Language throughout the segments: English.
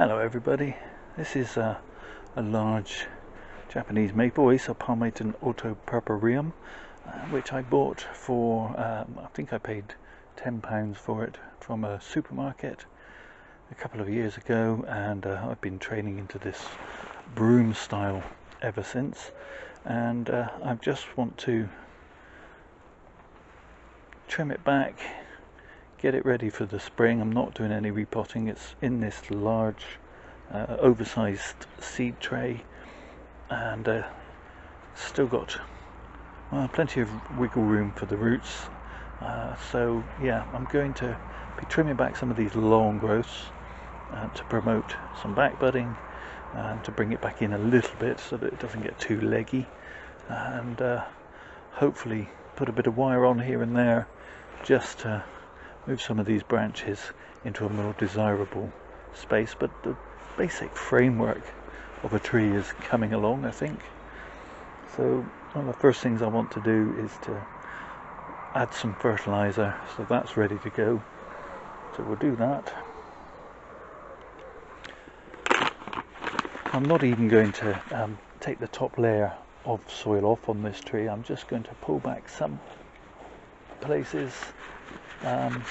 Hello everybody, this is a large Japanese maple, Acer palmatum autopurpureum, which I bought for, I think I paid £10 for it from a supermarket a couple of years ago, and I've been training into this Broom style ever since, and I just want to trim it back, get it ready for the spring. I'm not doing any repotting. It's in this large oversized seed tray, and still got plenty of wiggle room for the roots, so yeah, I'm going to be trimming back some of these long growths to promote some back budding and to bring it back in a little bit so that it doesn't get too leggy, and hopefully put a bit of wire on here and there just to move some of these branches into a more desirable space. But the basic framework of a tree is coming along, I think. So one of the first things I want to do is to add some fertilizer, so that's ready to go. So we'll do that. I'm not even going to take the top layer of soil off on this tree. I'm just going to pull back some places and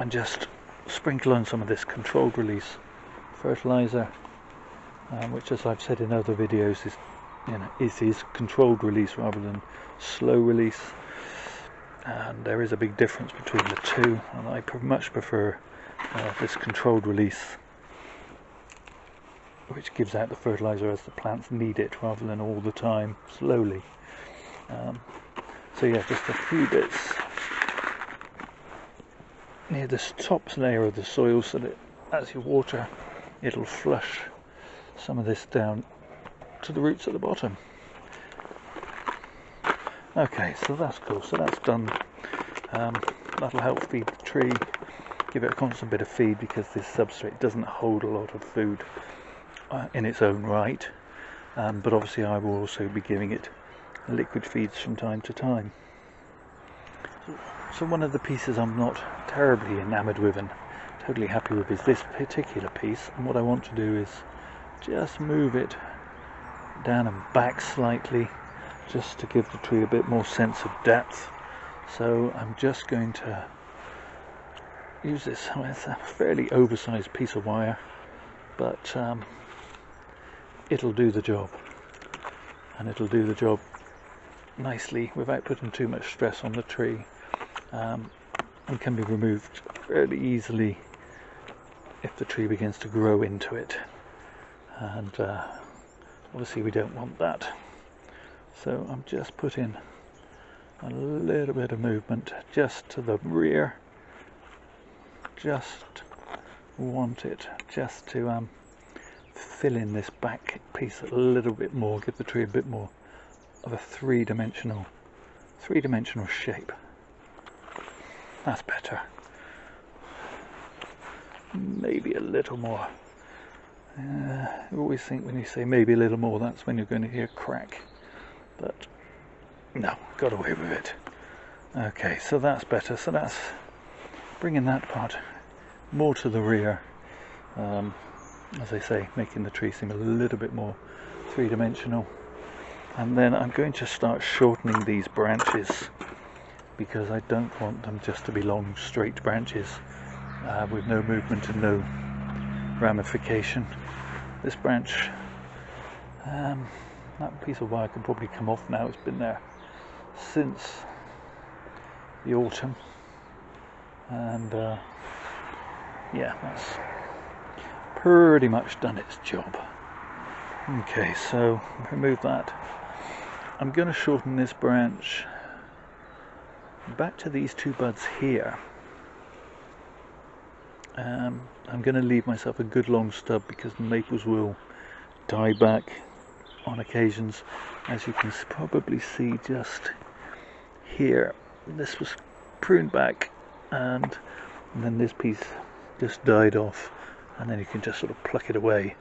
just sprinkle on some of this controlled release fertilizer, which, as I've said in other videos, is controlled release rather than slow release, and there is a big difference between the two, and I much prefer this controlled release, which gives out the fertilizer as the plants need it rather than all the time slowly. So yeah, just a few bits near this top layer of the soil, so that as you water, it'll flush some of this down to the roots at the bottom. Okay, so that's cool. So that's done. That'll help feed the tree, give it a constant bit of feed, because this substrate doesn't hold a lot of food in its own right. But obviously I will also be giving it liquid feeds from time to time. So one of the pieces I'm not terribly enamored with and totally happy with is this particular piece, and what I want to do is just move it down and back slightly, just to give the tree a bit more sense of depth. So I'm just going to use this. It's a fairly oversized piece of wire, but it'll do the job, and it'll do the job nicely without putting too much stress on the tree, and can be removed fairly easily if the tree begins to grow into it, and obviously we don't want that. So I'm just putting a little bit of movement just to the rear, just want it just to fill in this back piece a little bit more, give the tree a bit more of a three-dimensional shape. That's better. Maybe a little more. You always think when you say maybe a little more, that's when you're going to hear crack, but no, got away with it. Okay, so that's better. So that's bringing that part more to the rear, as I say, making the tree seem a little bit more three-dimensional. And then I'm going to start shortening these branches, because I don't want them just to be long straight branches with no movement and no ramification. This branch, that piece of wire can probably come off now. It's been there since the autumn, and yeah, that's pretty much done its job. Okay, so remove that. I'm going to shorten this branch back to these two buds here. I'm going to leave myself a good long stub, because the maples will die back on occasions. As you can probably see just here, this was pruned back, and then this piece just died off, and then you can just sort of pluck it away.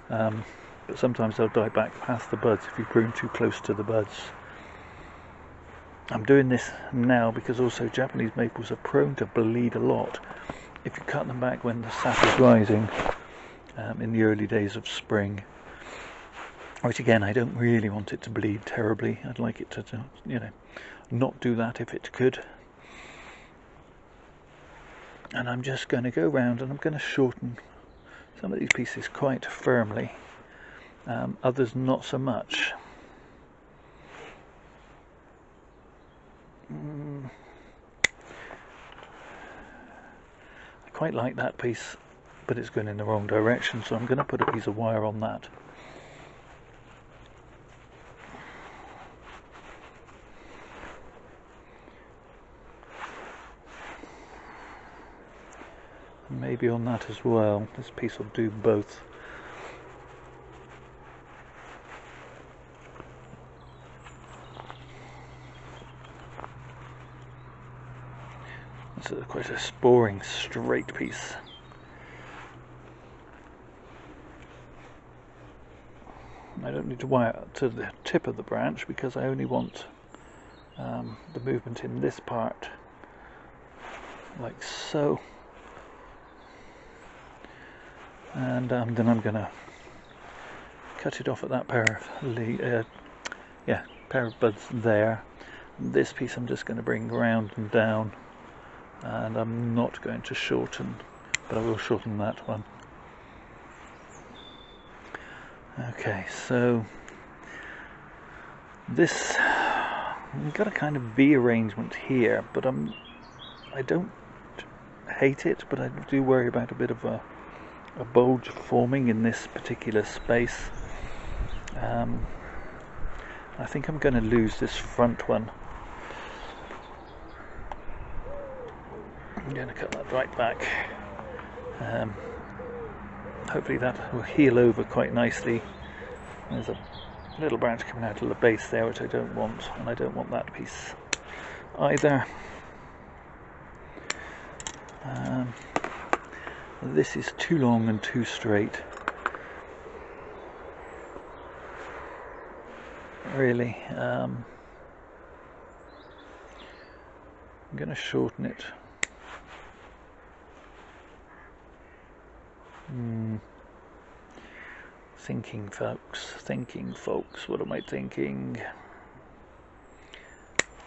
But sometimes they'll die back past the buds if you prune too close to the buds. I'm doing this now because also Japanese maples are prone to bleed a lot, if you cut them back when the sap is rising, in the early days of spring, which again I don't really want it to bleed terribly. I'd like it to not do that if it could. And I'm just going to go round and I'm going to shorten some of these pieces quite firmly, others not so much. I quite like that piece, but it's going in the wrong direction, so I'm going to put a piece of wire on that. Maybe on that as well. This piece will do both. This is quite a boring straight piece. I don't need to wire it to the tip of the branch because I only want the movement in this part, like so. And then I'm going to cut it off at that pair of buds there. This piece I'm just going to bring round and down, and I'm not going to shorten, but I will shorten that one. Okay, so this, I've got a kind of V arrangement here, but I don't hate it, but I do worry about a bit of a bulge forming in this particular space. I think I'm going to lose this front one. I'm going to cut that right back. Hopefully that will heal over quite nicely. There's a little branch coming out of the base there which I don't want, and I don't want that piece either. This is too long and too straight, really. I'm going to shorten it. Thinking folks, what am I thinking?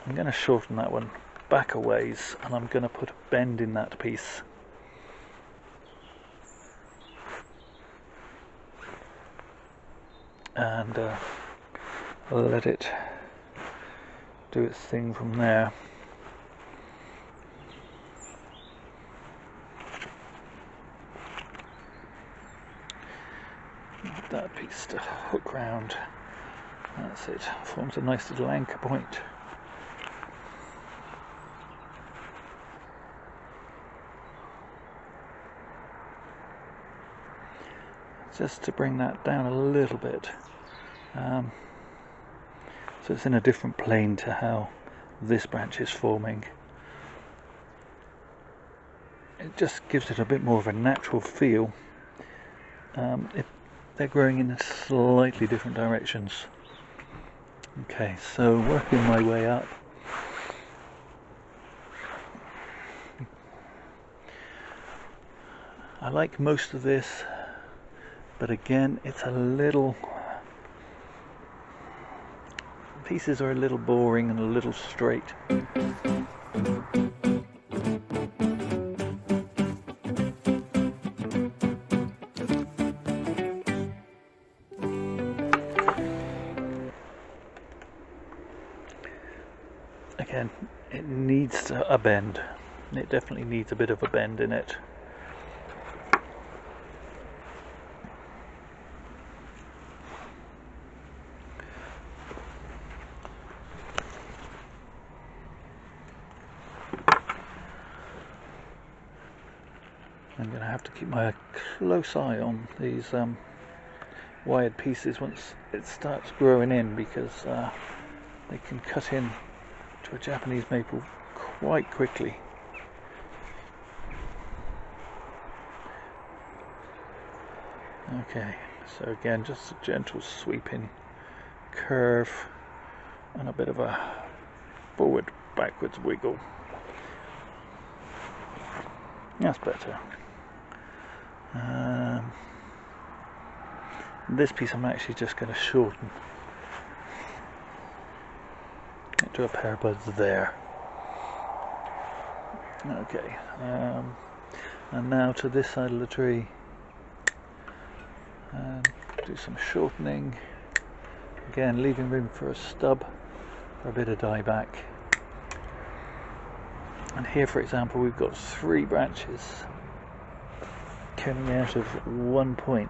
I'm going to shorten that one back a ways, and I'm going to put a bend in that piece. And let it do its thing from there. That piece to hook round. That's it. Forms a nice little anchor point. Just to bring that down a little bit, so it's in a different plane to how this branch is forming. It just gives it a bit more of a natural feel. They're growing in slightly different directions. Okay, so working my way up. I like most of this, but again, it's a little, pieces are a little boring and a little straight. Again, it needs a bend. It definitely needs a bit of a bend in it. I'm going to have to keep my close eye on these wired pieces once it starts growing in, because they can cut in to a Japanese maple quite quickly. Okay, so again, just a gentle sweeping curve and a bit of a forward backwards wiggle. That's better. This piece I'm actually just going to shorten. Get to a pair of buds there. Okay, and now to this side of the tree, and do some shortening. Again, leaving room for a stub for a bit of dieback. And here, for example, we've got 3 branches coming out of one point.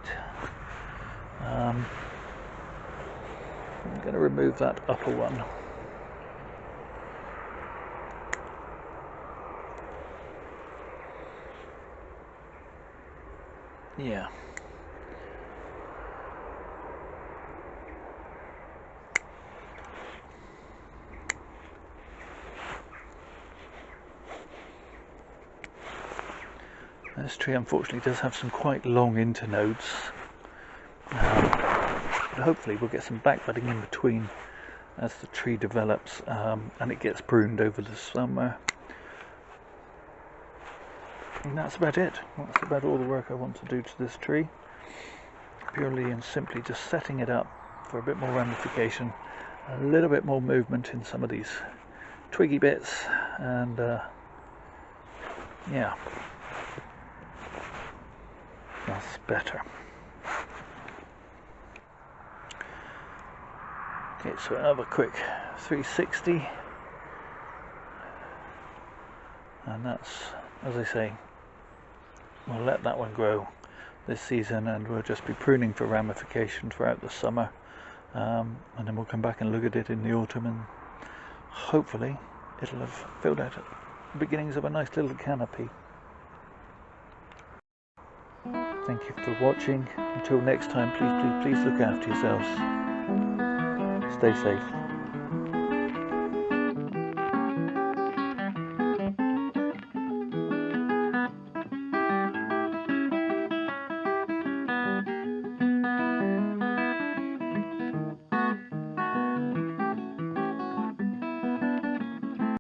I'm going to remove that upper one. Yeah. This tree unfortunately does have some quite long internodes, but hopefully we'll get some back budding in between as the tree develops and it gets pruned over the summer. And that's about it. That's about all the work I want to do to this tree. Purely and simply just setting it up for a bit more ramification, a little bit more movement in some of these twiggy bits, and yeah, that's better. Okay, so another quick 360, and that's, as I say, we'll let that one grow this season, and we'll just be pruning for ramification throughout the summer, and then we'll come back and look at it in the autumn, and hopefully it'll have filled out the beginnings of a nice little canopy. Thank you for watching. Until next time, please look after yourselves. Stay safe.